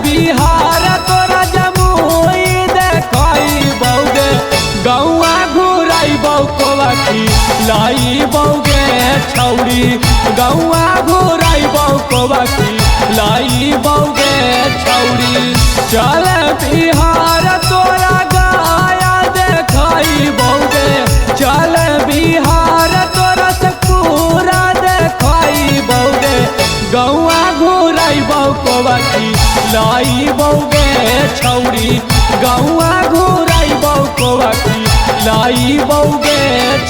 बिहार तोरा जमुई देखई बौगे गौआ घुराई बौकोवा की लाई बौगे छौड़ी गौआ घुराई बौकोवा की लाई बौगे छौड़ी चल बिहार तोरा गाया देखई बौगे चल बिहार तोरा से पूरा देखई बौगे गौआ घुराई बौकोवा की लाई बौगे छौड़ी गौआ घुराई बौकोवा की लाई बौगे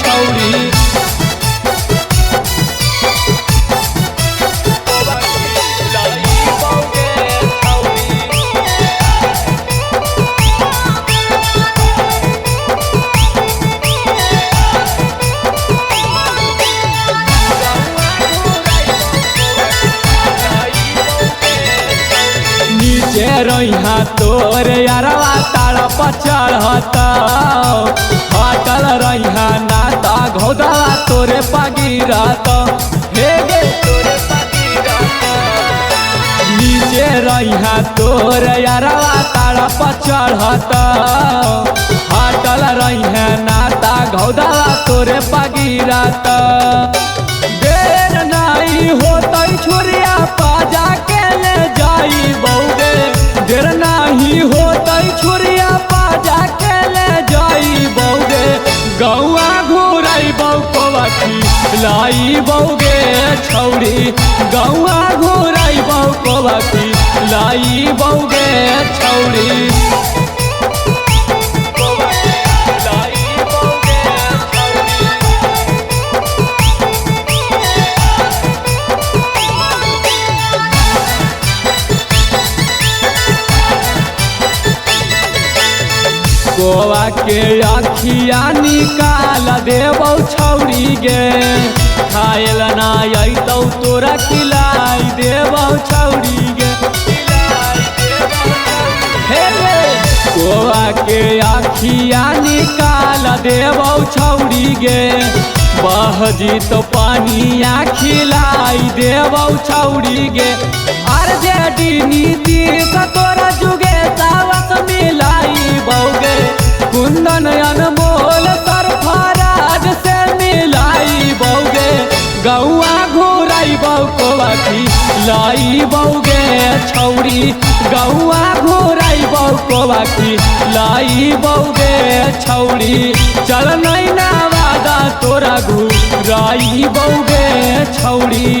छौड़ी रहा तोर यारवा तारा पचढ़ता हटल रहा नाता घोदवा तोरे पगिरत हे गे तोरे पगिरत नीचे रहा तोर यारवा तारा पचढ़ता हटल रहा नाता घोदवा तोरे पगिरत देर नहीं होतै छुरिया पाजा के ले जाई बौगे देर नहीं होतै छुरिया पाजा के ले जाई बौगे गौआ घुराई बौकोवा की लाई बौगे छौड़ी गौआ घुराई बौकोवा की लाई बौगे छौड़ी गोवा के अखिया निकाल देबौ छौड़ी गे खायल ना अतौ तोरा खिलाई देबौ छौड़ी गे गोवा के अखिया निकाल देबौ छौड़ी गे बहजी तो पानिया खिलाई देबौ छौड़ी गे आरजेडी नीति तोरा जुगे सावस मिलाई बौगे कुंदन अनमोल सरफराज से मिलाई बौगे गौआ घुराई बौकोवा की लाई बौगे छौड़ी गौआ घुराई बौकोवा की लाई बौगे छौड़ी चल नैना वादा तोरा घुराई बौगे छौड़ी।